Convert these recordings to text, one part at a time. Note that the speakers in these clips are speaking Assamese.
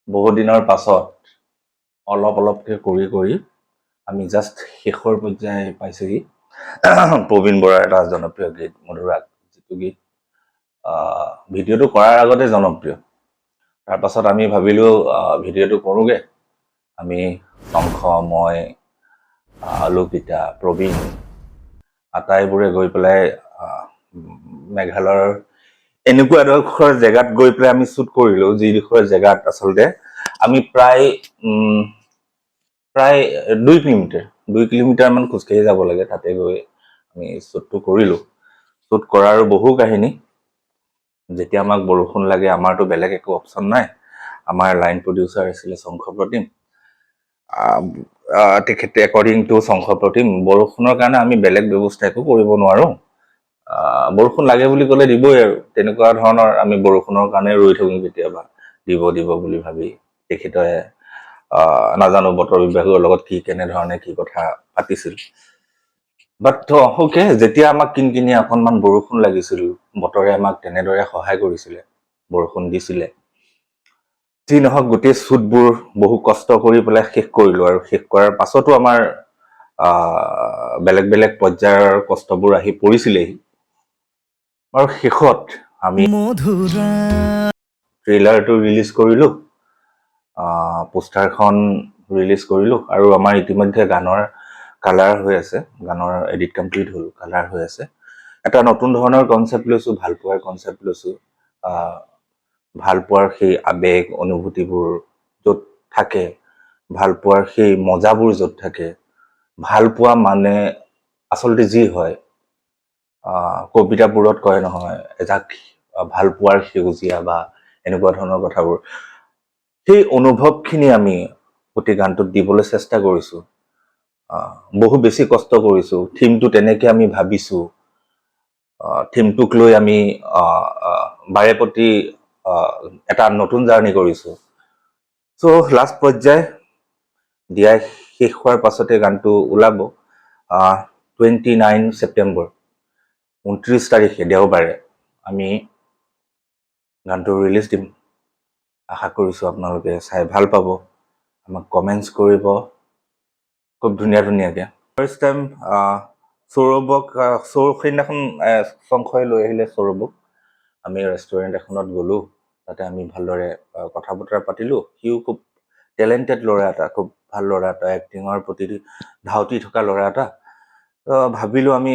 বহু দিনৰ পাছত অলপকে কৰি আমি জাষ্ট শেষৰ পৰ্যায়ে পাইছোহি প্ৰবীণ বৰাৰ এটা জনপ্ৰিয় গীত মধুৰাগ, যিটো গীত ভিডিঅ'টো কৰাৰ আগতে জনপ্ৰিয়। তাৰ পাছত আমি ভাবিলো ভিডিঅ'টো কৰোঁগে। আমি শংখ, মই, লোকিতা, প্ৰবীণ আটাইবোৰে গৈ পেলাই মেঘালয়ৰ এনেকুৱা এডোখৰ জেগাত গৈ পেলাই আমি শ্বুট কৰিলো, যিডোখৰ জেগাত আচলতে আমি প্ৰায় 2 কিলোমিটাৰ মান খোজকাঢ়ি যাব লাগে। তাতে গৈ আমি শ্বুটটো কৰিলো। শ্বুট কৰাৰো বহু কাহিনী। যেতিয়া আমাক বৰষুণ লাগে, আমাৰতো বেলেগ একো অপশ্যন নাই। আমাৰ লাইন প্ৰডিউচাৰ আছিলে শংখ প্ৰতিম। তেখেতে একৰ্ডিং টু শংখ প্ৰতিম, বৰষুণৰ কাৰণে আমি বেলেগ ব্যৱস্থা একো কৰিব নোৱাৰো। বৰষুণ লাগে বুলি ক'লে দিবই আৰু, তেনেকুৱা ধৰণৰ। আমি বৰষুণৰ কাৰণে ৰৈ থাকো কেতিয়াবা, দিব বুলি ভাবি। তেখেতে নাজানো বতৰ বিভাগৰ লগত কেনেধৰণে কি কথা পাতিছিল। বাট ওকে, যেতিয়া আমাক কিনকিনীয়া অকণমান বৰষুণ লাগিছিল, বতৰে আমাক তেনেদৰে সহায় কৰিছিলে, বৰষুণ দিছিলে। যি নহওক, গোটেই শ্বুটবোৰ বহু কষ্ট কৰি পেলাই শেষ কৰিলো। আৰু শেষ কৰাৰ পাছতো আমাৰ বেলেগ পৰ্যায়ৰ কষ্টবোৰ আহি পৰিছিলেহি। আৰু শেষত আমি ট্ৰেইলাৰটো ৰিলিজ কৰিলো, পোষ্টাৰখন ৰিলিজ কৰিলো, আৰু আমাৰ ইতিমধ্যে গানৰ কালাৰ হৈ আছে, গানৰ এডিট কমপ্লিট হ'ল, কালাৰ হৈ আছে। এটা নতুন ধৰণৰ কনচেপ্ট লৈছো, ভালপোৱাৰ কনচেপ্ট লৈছো। ভালপোৱাৰ সেই আবেগ অনুভূতিবোৰ য'ত থাকে, ভালপোৱাৰ সেই মজাবোৰ য'ত থাকে, ভালপোৱা মানে আচলতে যি হয়, কবিতাবোৰত কয় নহয়, এজাক ভালপোৱাৰ সেউজীয়া বা এনেকুৱা ধৰণৰ কথাবোৰ, সেই অনুভৱখিনি আমি গোটেই গানটোত দিবলৈ চেষ্টা কৰিছো। বহু বেছি কষ্ট কৰিছো। থিমটো তেনেকে আমি ভাবিছো। থিমটোক লৈ আমি বাৰেপতি এটা নতুন জাৰ্ণি কৰিছো। চ' লাষ্ট পৰ্যায় দিয়াই শেষ হোৱাৰ পাছতে গানটো ওলাব 29 ছেপ্টেম্বৰ, 29 তাৰিখে দেওবাৰে আমি গানটো ৰিলিজ দিম। আশা কৰিছো আপোনালোকে চাই ভাল পাব, আমাক কমেণ্টছ কৰিব খুব ধুনীয়াকে। ফাৰ্ষ্ট টাইম সৌৰভক, সেইদিনাখন শংখই লৈ আহিলে সৌৰভক। আমি ৰেষ্টুৰেণ্ট এখনত গ'লো, তাতে আমি ভালদৰে কথা বতৰা পাতিলো। সিও খুব টেলেণ্টেড ল'ৰা এটা, খুব ভাল ল'ৰা এটা, এক্টিঙৰ প্ৰতি ধাউতি থকা ল'ৰা এটা। ভাবিলো আমি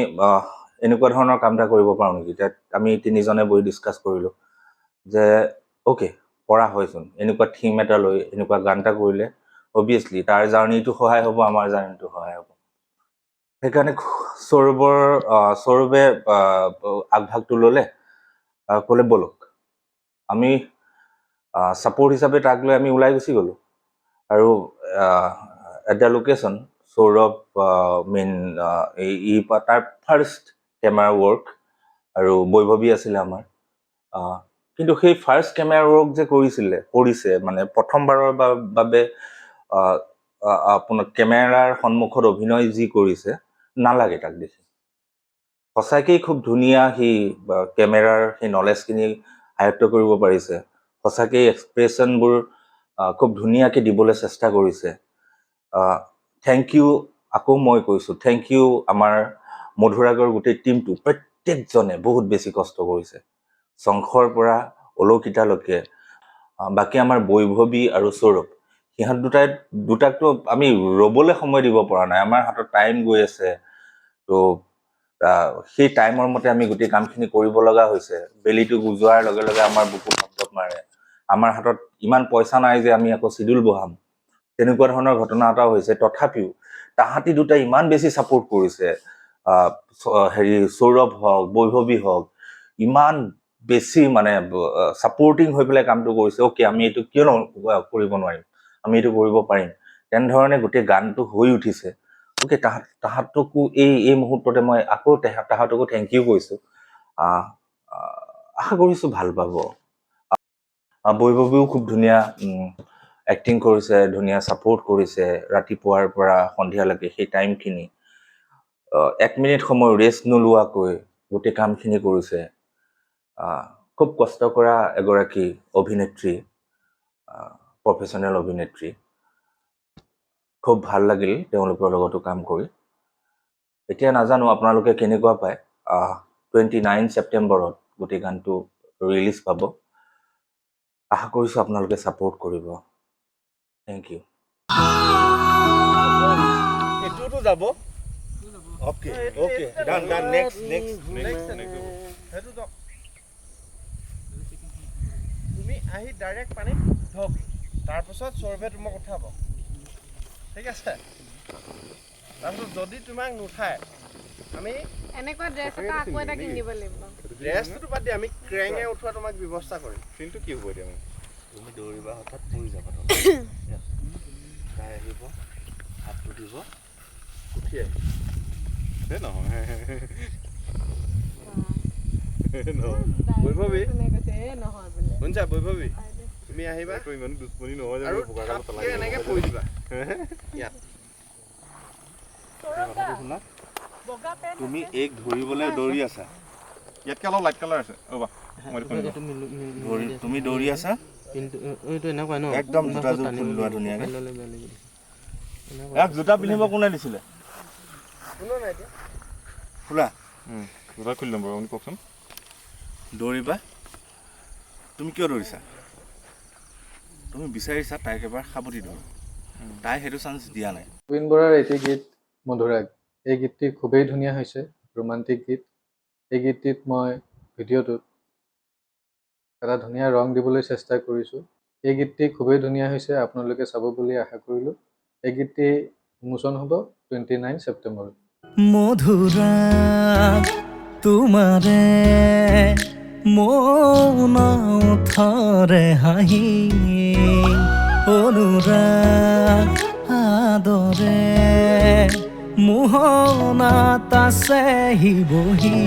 এনেকুৱা ধৰণৰ কাম এটা কৰিব পাৰোঁ নেকি। আমি তিনিজনে বহি ডিছকাছ কৰিলো যে অ'কে, পৰা হয়চোন। এনেকুৱা থিম এটা লৈ এনেকুৱা গান এটা কৰিলে অবভিয়াছলি তাৰ জাৰ্ণিটো সহায় হ'ব, আমাৰ জাৰ্ণিটো সহায় হ'ব। সেইকাৰণে সৌৰভে আগভাগটো ল'লে, ক'লে ব'লক। আমি ছাপোৰ্ট হিচাপে তাক লৈ আমি ওলাই গুচি গ'লো। আৰু এট দ্য লোকেশ্যন, সৌৰভ তাৰ ফাৰ্ষ্ট কেমেৰা ৱৰ্ক, আৰু বৈভৱী আছিলে আমাৰ। কিন্তু সেই ফাৰ্ষ্ট কেমেৰা ৱৰ্ক যে কৰিছে মানে প্ৰথমবাৰৰ বাবে আপোনাৰ কেমেৰাৰ সন্মুখত অভিনয় যি কৰিছে, নালাগে তাক দেখি। সঁচাকেই খুব ধুনীয়া সি কেমেৰাৰ সেই নলেজখিনি আয়ত্ব কৰিব পাৰিছে। সঁচাকেই এক্সপ্ৰেশ্যনবোৰ খুব ধুনীয়াকৈ দিবলৈ চেষ্টা কৰিছে। থেংক ইউ, আকৌ মই কৈছোঁ, থেংক ইউ আমাৰ মধুৰাগৰ গোটেই টীমটো। প্ৰত্যেকজনে বহুত বেছি কষ্ট কৰিছে, শংখৰ পৰা অলৌকিতালৈকে। বাকী আমাৰ বৈভৱী আৰু সৌৰভ, সিহঁত দুটাকতো আমি ৰ'বলৈ সময় দিব পৰা নাই। আমাৰ হাতত টাইম গৈ আছে। তো সেই টাইমৰ মতে আমি গোটেই কামখিনি কৰিব লগা হৈছে। বেলিটো যোৱাৰ লগে লগে আমাৰ বুকু ধপ মাৰে। আমাৰ হাতত ইমান পইচা নাই যে আমি আকৌ চিডিউল বহাম, তেনেকুৱা ধৰণৰ ঘটনা এটাও হৈছে। তথাপিও তাহাঁতি দুটাই ইমান বেছি ছাপোৰ্ট কৰিছে। সৌৰভ হওক, বৈভৱী হওক, ইমান বেছি মানে ছাপোৰ্টিং হৈ পেলাই কামটো কৰিছে। অ'কে, আমি এইটো কিয় কৰিব নোৱাৰিম, আমি এইটো কৰিব পাৰিম। তেনেধৰণে গোটেই গানটো হৈ উঠিছে। অ'কে, তাহাঁতকো এই মুহূৰ্ততে মই আকৌ তাহাঁতকো থেংক ইউ কৈছোঁ। আশা কৰিছোঁ ভাল পাব। বৈভৱীও খুব ধুনীয়া এক্টিং কৰিছে, ধুনীয়া ছাপোৰ্ট কৰিছে ৰাতিপুৱাৰ পৰা সন্ধিয়ালৈকে। সেই টাইমখিনি 1 মিনিট সময় ৰেষ্ট নোলোৱাকৈ গোটেই কামখিনি কৰিছে। খুব কষ্ট কৰা এগৰাকী অভিনেত্ৰী, প্ৰফেশ্যনেল অভিনেত্ৰী খুব ভাল লাগিল তেওঁলোকৰ লগতো কাম কৰি এতিয়া নাজানো আপোনালোকে কেনেকুৱা পায় 29 ছেপ্টেম্বৰত গোটেই গানটো ৰিলিজ পাব আশা কৰিছোঁ আপোনালোকে ছাপোৰ্ট কৰিব থেংক ইউ এটোটো যাব ওকে ওকে ডান ডান নেক্সট হেতু তো তুমি আহি ডাইৰেক্ট পানী ধক তাৰ পিছত সৰ্ভে তোমাক উঠাব ঠিক আছে তাৰপিছত যদি তোমাক নুঠায় আমি এনেকুৱা ড্ৰেছ এটা আকৌ এটা কিনিব লাগিব ড্ৰেছটো বাদ দি আমি ক্ৰেঙে উঠোৱা তোমাক ব্যৱস্থা কৰিম কিন্তু কি হ'ব এতিয়া তুমি দৌৰিবা হঠাৎ পৰি যাবা তাই আহিব হাতটো দিব উঠি আহিব নহয় বৈভৱী শুনিছা বৈভৱী তুমি আহিবা ইমান দুশ্মনী নহয় আৰু এনেকে পৰি দিবা ইয়াত তুমি এক ধৰিবলৈ দৌৰি আছা ইয়াতকে অলপ লাইট কালাৰ আছে তুমি দৌৰি আছা কিন্তু এইটো এনেকুৱা ন একদম জোতাযোৰ খুলি লোৱা ধুনীয়াকৈ জোতা পিন্ধিব কোনে দিছিলে শুনো নাই এতিয়া খোলা জোতা খুলি ল'ম বাৰু আপুনি কওকচোন দৌৰিবা তুমি কিয় দৌৰিছা তুমি বিচাৰিছা তাইক এবাৰ সাৱটি দৌৰা তাই সেইটো চান্স দিয়া নাই জুবিন বৰাৰ এটি গীত মধুৰাগ এই গীতটি খুবেই ধুনীয়া হৈছে ৰোমান্টিক গীত এই গীতটিত মই ভিডিঅ'টোত এটা ধুনীয়া ৰং দিবলৈ চেষ্টা কৰিছোঁ এই গীতটি খুবেই ধুনীয়া হৈছে আপোনালোকে চাব বুলি আশা কৰিলোঁ এই গীতটি উন্মোচন হ'ব 29 ছেপ্টেম্বৰত মধুৰাগ তোমাৰে মন থৰে হাহি অনুৰাগ আদৰে মোহনাত আছে বহি